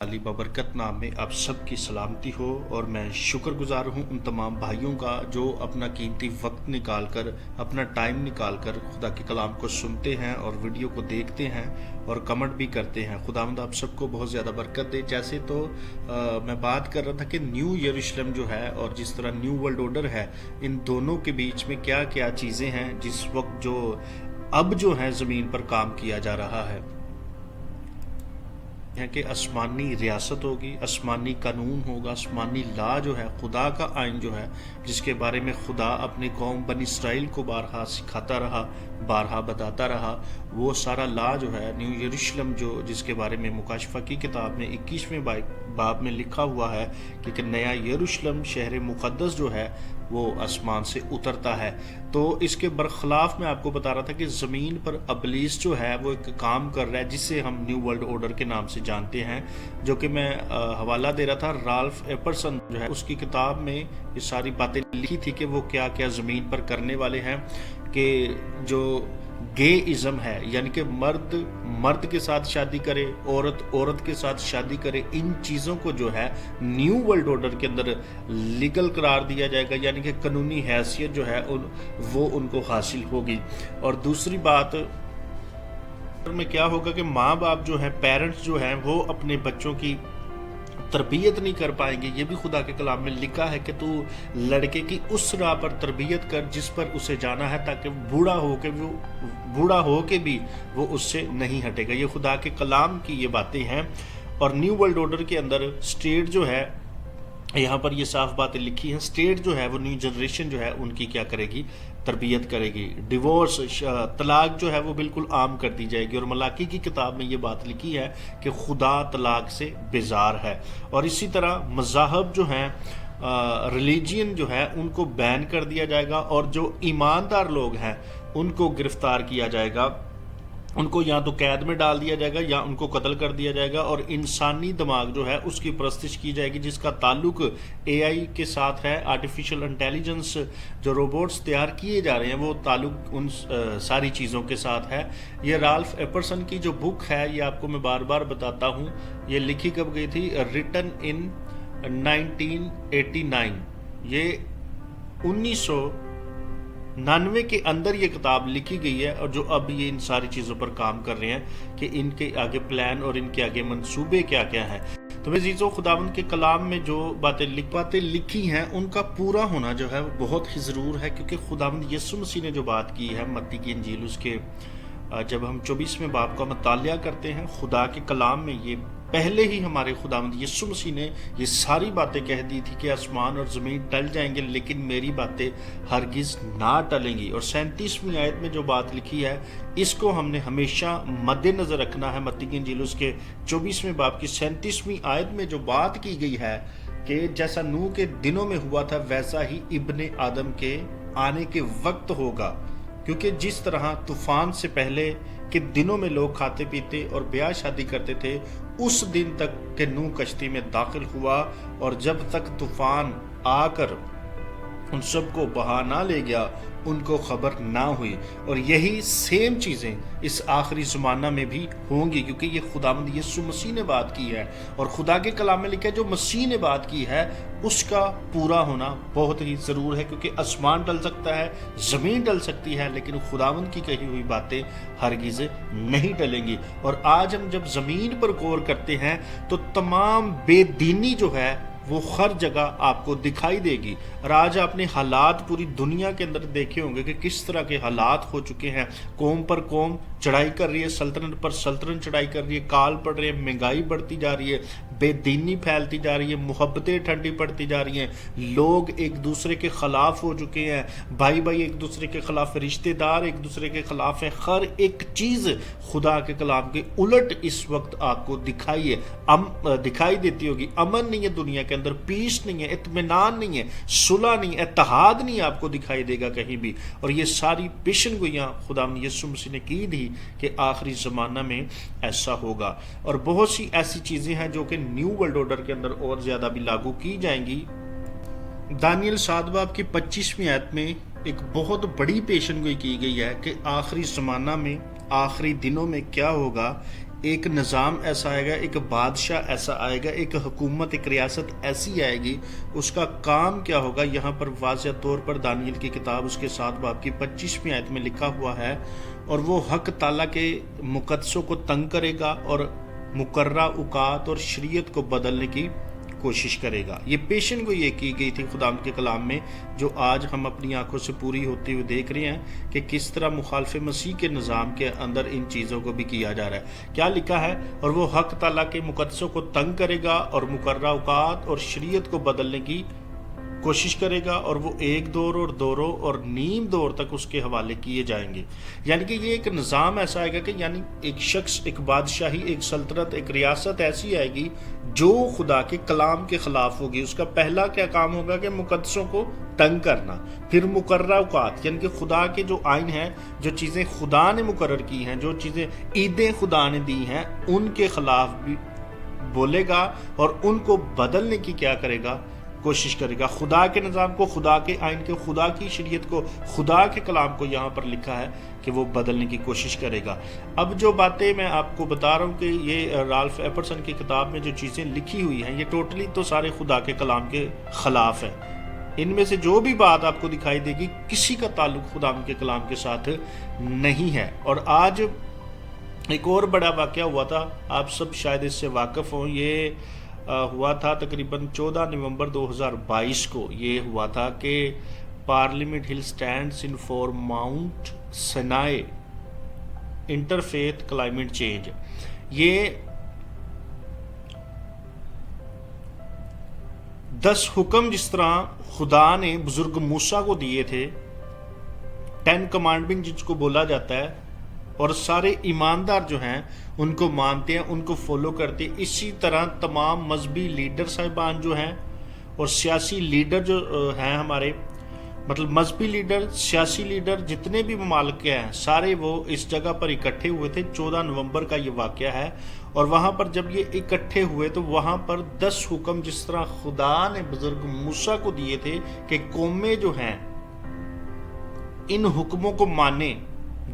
علی بابرکت نام میں آپ سب کی سلامتی ہو، اور میں شکر گزار ہوں ان تمام بھائیوں کا جو اپنا قیمتی وقت نکال کر، اپنا ٹائم نکال کر خدا کے کلام کو سنتے ہیں اور ویڈیو کو دیکھتے ہیں اور کمنٹ بھی کرتے ہیں۔ خداوند آپ سب کو بہت زیادہ برکت دے۔ جیسے تو میں بات کر رہا تھا کہ نیو یروشلم جو ہے اور جس طرح نیو ورلڈ آرڈر ہے، ان دونوں کے بیچ میں کیا کیا چیزیں ہیں جس وقت اب جو ہے زمین پر کام کیا جا رہا ہے کہ آسمانی ریاست ہوگی، آسمانی قانون ہوگا، آسمانی لا جو ہے، خدا کا آئین جو ہے، جس کے بارے میں خدا اپنے قوم بنی اسرائیل کو بارہا سکھاتا رہا، بارہا بتاتا رہا، وہ سارا لا جو ہے نیو یروشلم جس کے بارے میں مکاشفہ کی کتاب میں 21ویں باب میں لکھا ہوا ہے کہ نیا یروشلم شہر مقدس جو ہے وہ آسمان سے اترتا ہے۔ تو اس کے برخلاف میں آپ کو بتا رہا تھا کہ زمین پر ابلیس جو ہے وہ ایک کام کر رہا ہے جسے ہم نیو ورلڈ آرڈر کے نام سے جانتے ہیں، جو کہ میں حوالہ دے رہا تھا رالف ایپرسن جو ہے، اس کی کتاب میں یہ ساری باتیں لکھی تھی کہ وہ کیا کیا زمین پر کرنے والے ہیں، کہ جو گے ازم ہے، یعنی کہ مرد کے ساتھ شادی کرے، عورت کے ساتھ شادی کرے، ان چیزوں کو جو ہے نیو ورلڈ آرڈر کے اندر لیگل قرار دیا جائے گا، یعنی کہ قانونی حیثیت جو ہے وہ ان کو حاصل ہوگی۔ اور دوسری بات میں کیا ہوگا کہ ماں باپ جو ہے، پیرنٹس جو ہیں، وہ اپنے بچوں کی تربیت نہیں کر پائیں گے۔ یہ بھی خدا کے کلام میں لکھا ہے کہ تو لڑکے کی اس راہ پر تربیت کر جس پر اسے جانا ہے، تاکہ بوڑھا ہو کے بھی وہ اس سے نہیں ہٹے گا۔ یہ خدا کے کلام کی یہ باتیں ہیں۔ اور نیو ورلڈ آرڈر کے اندر اسٹیٹ جو ہے، یہاں پر یہ صاف باتیں لکھی ہیں، اسٹیٹ جو ہے وہ نیو جنریشن جو ہے ان کی کیا کرے گی؟ تربیت کرے گی۔ ڈیورس، طلاق جو ہے وہ بالکل عام کر دی جائے گی۔ اور ملاکی کی کتاب میں یہ بات لکھی ہے کہ خدا طلاق سے بیزار ہے۔ اور اسی طرح مذاہب جو ہیں، ریلیجین جو ہے، ان کو بین کر دیا جائے گا، اور جو ایماندار لوگ ہیں ان کو گرفتار کیا جائے گا، ان کو یا تو قید میں ڈال دیا جائے گا یا ان کو قتل کر دیا جائے گا۔ اور انسانی دماغ جو ہے اس کی پرستش کی جائے گی، جس کا تعلق اے آئی کے ساتھ ہے، آرٹیفیشل انٹیلیجنس، جو روبوٹس تیار کیے جا رہے ہیں، وہ تعلق ان ساری چیزوں کے ساتھ ہے۔ یہ رالف ایپرسن کی جو بک ہے، یہ آپ کو میں بار بار بتاتا ہوں، یہ لکھی کب گئی تھی؟ ریٹن ان 1989، یہ 1999 کے اندر یہ کتاب لکھی گئی ہے، اور جو اب یہ ان ساری چیزوں پر کام کر رہے ہیں کہ ان کے آگے پلان اور ان کے آگے منصوبے کیا کیا ہیں۔ تو میرے عزیزو، خداوند کے کلام میں جو باتیں لکھی ہیں ان کا پورا ہونا جو ہے وہ بہت ہی ضرور ہے، کیونکہ خداوند یسوع مسیح نے جو بات کی ہے متی کی انجیل، اس کے جب ہم 24ویں باب کا مطالعہ کرتے ہیں، خدا کے کلام میں یہ پہلے ہی ہمارے خداوند یسوع مسیح نے یہ ساری باتیں کہہ دی تھی کہ آسمان اور زمین ٹل جائیں گے لیکن میری باتیں ہرگز نہ ٹلیں گی۔ اور 37ویں آیت میں جو بات لکھی ہے، اس کو ہم نے ہمیشہ مد نظر رکھنا ہے۔ متی کی انجیل اس کے 24ویں باب کی 37ویں آیت میں جو بات کی گئی ہے کہ جیسا نوح کے دنوں میں ہوا تھا ویسا ہی ابن آدم کے آنے کے وقت ہوگا، کیونکہ جس طرح طوفان سے پہلے کے دنوں میں لوگ کھاتے پیتے اور بیاہ شادی کرتے تھے، اس دن تک کہ نوح کشتی میں داخل ہوا، اور جب تک طوفان آ کر ان سب کو بہا نہ لے گیا ان کو خبر نہ ہوئی۔ اور یہی سیم چیزیں اس آخری زمانہ میں بھی ہوں گی، کیونکہ یہ خداوند یسوع مسیح نے بات کی ہے، اور خدا کے کلام میں لکھا ہے جو مسیح نے بات کی ہے اس کا پورا ہونا بہت ہی ضرور ہے، کیونکہ آسمان ڈل سکتا ہے، زمین ڈل سکتی ہے، لیکن خداوند کی کہی ہوئی باتیں ہرگز نہیں ٹلیں گی۔ اور آج ہم جب زمین پر غور کرتے ہیں تو تمام بے دینی جو ہے وہ ہر جگہ آپ کو دکھائی دے گی۔ اور آج آپ نے حالات پوری دنیا کے اندر دیکھے ہوں گے کہ کس طرح کے حالات ہو چکے ہیں۔ قوم پر قوم چڑھائی کر رہی ہے، سلطنت پر سلطنت چڑھائی کر رہی ہے، کال پڑ رہے ہیں، مہنگائی بڑھتی جا رہی ہے، بے دینی پھیلتی جا رہی ہے، محبتیں ٹھنڈی پڑتی جا رہی ہیں، لوگ ایک دوسرے کے خلاف ہو چکے ہیں، بھائی ایک دوسرے کے خلاف، رشتہ دار ایک دوسرے کے خلاف ہیں۔ ہر ایک چیز خدا کے کلام کے الٹ اس وقت آپ کو دکھائی دیتی ہوگی۔ امن نہیں ہے دنیا کے اندر، پیس نہیں ہے، اطمینان نہیں ہے، صلح نہیں، اتحاد نہیں آپ کو دکھائی دے گا کہیں بھی۔ اور یہ ساری پیشن گوئیاں خداوند یسوع مسیح نے کی تھی کہ آخری زمانہ میں ایسا ہوگا۔ اور بہت سی ایسی چیزیں ہیں جو کہ نیو ورلڈ آرڈر کے اندر اور زیادہ بھی لاگو کی جائیں گی۔ دانیل 7 باب کی 25ویں آیت میں ایک بہت بڑی پیشن گوئی کی گئی ہے کہ آخری زمانہ میں، آخری دنوں میں کیا ہوگا ایک نظام ایسا آئے گا، ایک بادشاہ ایسا آئے گا، ایک حکومت، ایک ریاست ایسی آئے گی، اس کا کام کیا ہوگا؟ یہاں پر واضح طور پر دانیل کی کتاب اس کے 7 باب کی 25ویں آیت میں لکھا ہوا ہے، اور وہ حق تعالیٰ کے مقدسوں کو تنگ کرے گا اور مقررہ اوقات اور شریعت کو بدلنے کی کوشش کرے گا۔ یہ پیشن گوئی یہ کی گئی تھی خدا کے کلام میں، جو آج ہم اپنی آنکھوں سے پوری ہوتی ہوئی دیکھ رہے ہیں کہ کس طرح مخالف مسیح کے نظام کے اندر ان چیزوں کو بھی کیا جا رہا ہے۔ کیا لکھا ہے؟ اور وہ حق تعالیٰ کے مقدسوں کو تنگ کرے گا اور مقررہ اوقات اور شریعت کو بدلنے کی کوشش کرے گا، اور وہ 1 دور اور 2 اور نیم دور تک اس کے حوالے کیے جائیں گے۔ یعنی کہ یہ ایک نظام ایسا آئے گا کہ یعنی ایک شخص، ایک بادشاہی، ایک سلطنت، ایک ریاست ایسی آئے گی جو خدا کے کلام کے خلاف ہوگی۔ اس کا پہلا کیا کام ہوگا کہ مقدسوں کو تنگ کرنا، پھر مقررہ اوقات، یعنی کہ خدا کے جو آئین ہیں، جو چیزیں خدا نے مقرر کی ہیں، جو چیزیں عیدیں خدا نے دی ہیں، ان کے خلاف بھی بولے گا اور ان کو بدلنے کی کیا کرے گا؟ کوشش کرے گا۔ خدا کے نظام کو، خدا کے آئین کو، خدا کی شریعت کو، خدا کے کلام کو یہاں پر لکھا ہے کہ وہ بدلنے کی کوشش کرے گا۔ اب جو باتیں میں آپ کو بتا رہا ہوں کہ یہ رالف ایپرسن کی کتاب میں جو چیزیں لکھی ہوئی ہیں، یہ ٹوٹلی تو سارے خدا کے کلام کے خلاف ہے۔ ان میں سے جو بھی بات آپ کو دکھائی دے گی، کسی کا تعلق خدا کے کلام کے ساتھ نہیں ہے۔ اور آج ایک اور بڑا واقعہ ہوا تھا، آپ سب شاید اس سے واقف ہوں، یہ ہوا تھا تقریباً 14 نومبر 2022 کو۔ یہ ہوا تھا کہ پارلیمنٹ ہل stands in for Mount Sinai interfaith climate change. یہ 10 حکم جس طرح خدا نے بزرگ موسیٰ کو دیے تھے، 10 کمانڈمنٹ جس کو بولا جاتا ہے، اور سارے ایماندار جو ہیں ان کو مانتے ہیں، ان کو فالو کرتے ہیں، اسی طرح تمام مذہبی لیڈر صاحبان جو ہیں اور سیاسی لیڈر جو ہیں ہمارے، مطلب مذہبی لیڈر، سیاسی لیڈر، جتنے بھی ممالک کے ہیں، سارے وہ اس جگہ پر اکٹھے ہوئے تھے۔ 14 نومبر کا یہ واقعہ ہے، اور وہاں پر جب یہ اکٹھے ہوئے تو وہاں پر 10 حکم جس طرح خدا نے بزرگ موسیٰ کو دیے تھے کہ قومیں جو ہیں ان حکموں کو مانیں۔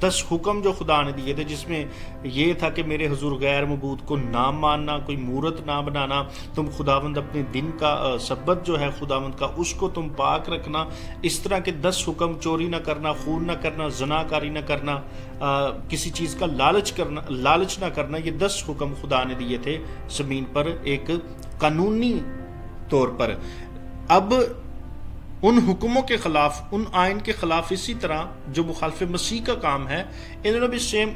10 حکم جو خدا نے دیے تھے، جس میں یہ تھا کہ میرے حضور غیر معبود کو نہ ماننا، کوئی مورت نہ بنانا، تم خداوند اپنے دن کا سبت جو ہے خداوند کا، اس کو تم پاک رکھنا۔ اس طرح کے 10 حکم، چوری نہ کرنا، خون نہ کرنا، زناکاری نہ کرنا، کسی چیز کا لالچ نہ کرنا، یہ 10 حکم خدا نے دیے تھے زمین پر ایک قانونی طور پر۔ اب ان حکموں کے خلاف، ان آئین کے خلاف، اسی طرح جو مخالف مسیح کا کام ہے، انہوں نے بھی سیم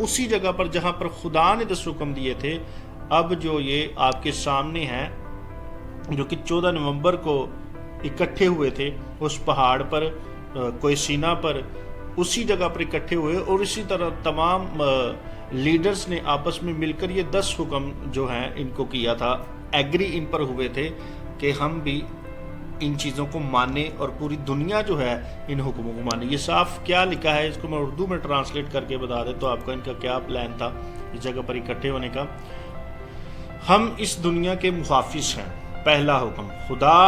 اسی جگہ پر جہاں پر خدا نے 10 حکم دیے تھے، اب جو یہ آپ کے سامنے ہیں، جو کہ 14 نومبر کو اکٹھے ہوئے تھے اس پہاڑ پر، کوئی سینا پر، اسی جگہ پر اکٹھے ہوئے، اور اسی طرح تمام لیڈرز نے آپس میں مل کر یہ 10 حکم جو ہیں ان کو کیا تھا، ایگری ان پر ہوئے تھے کہ ہم بھی ان چیزوں کو مانے اور پوری دنیا جو ہے ان حکموں کو مانے۔ یہ صاف کیا لکھا ہے، اس کو میں اردو میں ٹرانسلیٹ کر کے بتا دیں تو آپ کا ان کا کیا پلان تھا اس جگہ پر اکٹھے ہونے کا۔ ہم اس دنیا کے محافظ ہیں۔ پہلا حکم، خدا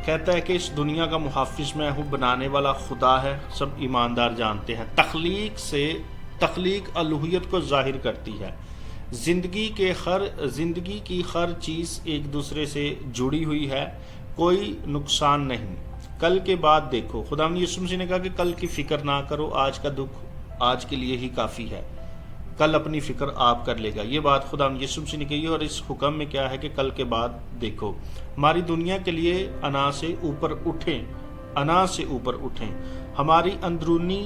کہتا ہے کہ اس دنیا کا محافظ میں ہوں، بنانے والا خدا ہے، سب ایماندار جانتے ہیں۔ تخلیق الوہیت کو ظاہر کرتی ہے۔ زندگی کی ہر چیز ایک دوسرے سے جڑی ہوئی ہے، کوئی نقصان نہیں۔ کل کے بعد دیکھو، خدا یسوع مسیح نے کہا کہ کل کی فکر نہ کرو، آج کا دکھ آج کے لیے ہی کافی ہے، کل اپنی فکر آپ کر لے گا۔ یہ بات خدا یسوع مسیح نے کہی ہے، اور اس حکم میں کیا ہے کہ کل کے بعد دیکھو۔ ہماری دنیا کے لیے انا سے اوپر اٹھیں، ہماری اندرونی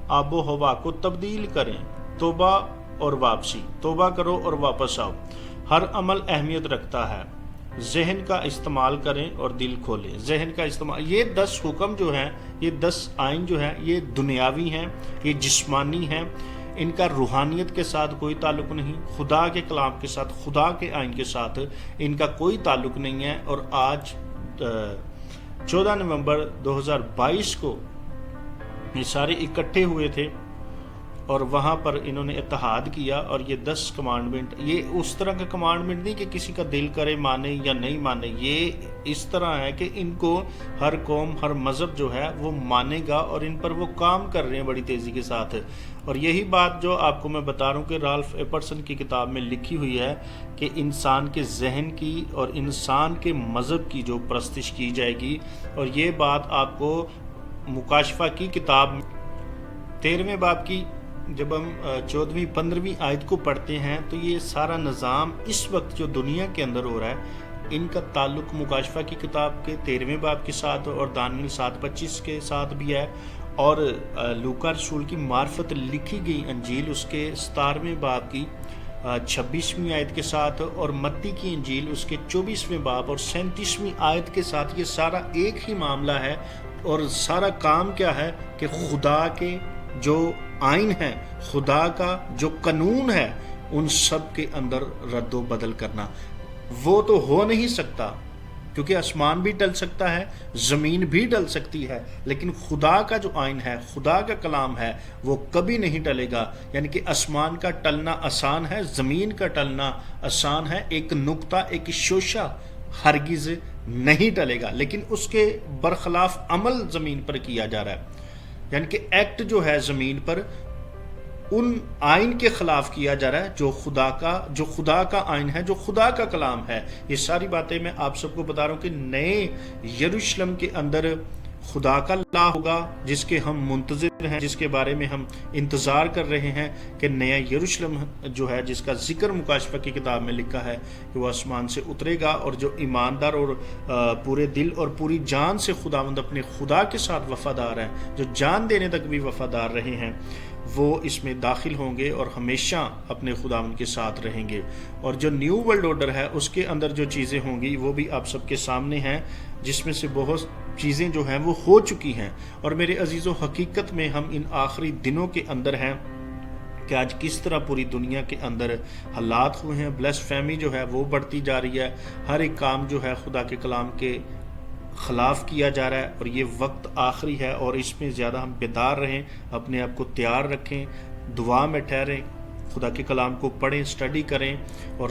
آب و ہوا کو تبدیل کریں، توبہ اور واپسی، توبہ کرو اور واپس آؤ۔ ہر عمل اہمیت رکھتا ہے، ذہن کا استعمال کریں اور دل کھولیں۔ ذہن کا استعمال، یہ 10 حکم جو ہیں، یہ 10 آئین جو ہیں، یہ دنیاوی ہیں، یہ جسمانی ہیں، ان کا روحانیت کے ساتھ کوئی تعلق نہیں، خدا کے کلام کے ساتھ، خدا کے آئین کے ساتھ ان کا کوئی تعلق نہیں ہے۔ اور آج 14 نومبر 2022 کو یہ سارے اکٹھے ہوئے تھے، اور وہاں پر انہوں نے اتحاد کیا، اور یہ 10 کمانڈمنٹ، یہ اس طرح کا کمانڈمنٹ نہیں کہ کسی کا دل کرے مانے یا نہیں مانے، یہ اس طرح ہے کہ ان کو ہر قوم ہر مذہب جو ہے وہ مانے گا، اور ان پر وہ کام کر رہے ہیں بڑی تیزی کے ساتھ۔ اور یہی بات جو آپ کو میں بتا رہا ہوں کہ رالف ایپرسن کی کتاب میں لکھی ہوئی ہے کہ انسان کے ذہن کی اور انسان کے مذہب کی جو پرستش کی جائے گی، اور یہ بات آپ کو مکاشفہ کی کتاب 13ویں باب کی جب ہم 14ویں 15ویں آیت کو پڑھتے ہیں تو یہ سارا نظام اس وقت جو دنیا کے اندر ہو رہا ہے، ان کا تعلق مکاشفہ کی کتاب کے 13ویں باب کے ساتھ اور دانیل 7:25 کے ساتھ بھی ہے، اور لوکا رسول کی معرفت لکھی گئی انجیل اس کے 17ویں باب کی 26ویں آیت کے ساتھ، اور متی کی انجیل اس کے 24ویں باب اور 37ویں آیت کے ساتھ، یہ سارا ایک ہی معاملہ ہے۔ اور سارا کام کیا ہے کہ خدا کے جو آئین ہے، خدا کا جو قانون ہے، ان سب کے اندر رد و بدل کرنا۔ وہ تو ہو نہیں سکتا کیونکہ آسمان بھی ڈل سکتا ہے، زمین بھی ڈل سکتی ہے، لیکن خدا کا جو آئین ہے، خدا کا کلام ہے، وہ کبھی نہیں ٹلے گا۔ یعنی کہ آسمان کا ٹلنا آسان ہے، زمین کا ٹلنا آسان ہے، ایک نقطہ ایک شوشہ ہرگز نہیں ٹلے گا، لیکن اس کے برخلاف عمل زمین پر کیا جا رہا ہے۔ یعنی کہ ایکٹ جو ہے زمین پر ان آئین کے خلاف کیا جا رہا ہے جو خدا کا آئین ہے، جو خدا کا کلام ہے۔ یہ ساری باتیں میں آپ سب کو بتا رہا ہوں کہ نئے یروشلم کے اندر خدا کا لا ہوگا جس کے ہم منتظر ہیں، جس کے بارے میں ہم انتظار کر رہے ہیں کہ نیا یروشلم جو ہے، جس کا ذکر مکاشفہ کی کتاب میں لکھا ہے کہ وہ آسمان سے اترے گا، اور جو ایماندار اور پورے دل اور پوری جان سے خداوند اپنے خدا کے ساتھ وفادار ہیں، جو جان دینے تک بھی وفادار رہے ہیں، وہ اس میں داخل ہوں گے اور ہمیشہ اپنے خداوند کے ساتھ رہیں گے۔ اور جو نیو ورلڈ آرڈر ہے اس کے اندر جو چیزیں ہوں گی وہ بھی آپ سب کے سامنے ہیں، جس میں سے بہت چیزیں جو ہیں وہ ہو چکی ہیں۔ اور میرے عزیزو، حقیقت میں ہم ان آخری دنوں کے اندر ہیں کہ آج کس طرح پوری دنیا کے اندر حالات ہوئے ہیں۔ بلیس فیمی جو ہے وہ بڑھتی جا رہی ہے، ہر ایک کام جو ہے خدا کے کلام کے خلاف کیا جا رہا ہے، اور یہ وقت آخری ہے، اور اس میں زیادہ ہم بیدار رہیں، اپنے آپ کو تیار رکھیں، دعا میں ٹھہریں، خدا کے کلام کو پڑھیں، اسٹڈی کریں۔ اور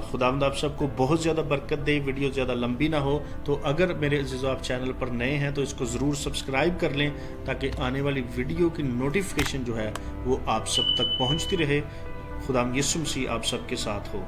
خداوند آپ سب کو بہت زیادہ برکت دے۔ ویڈیو زیادہ لمبی نہ ہو، تو اگر میرے عزیزو آپ چینل پر نئے ہیں تو اس کو ضرور سبسکرائب کر لیں تاکہ آنے والی ویڈیو کی نوٹیفیکیشن جو ہے وہ آپ سب تک پہنچتی رہے۔ خداوند یسوع مسیح آپ سب کے ساتھ ہو۔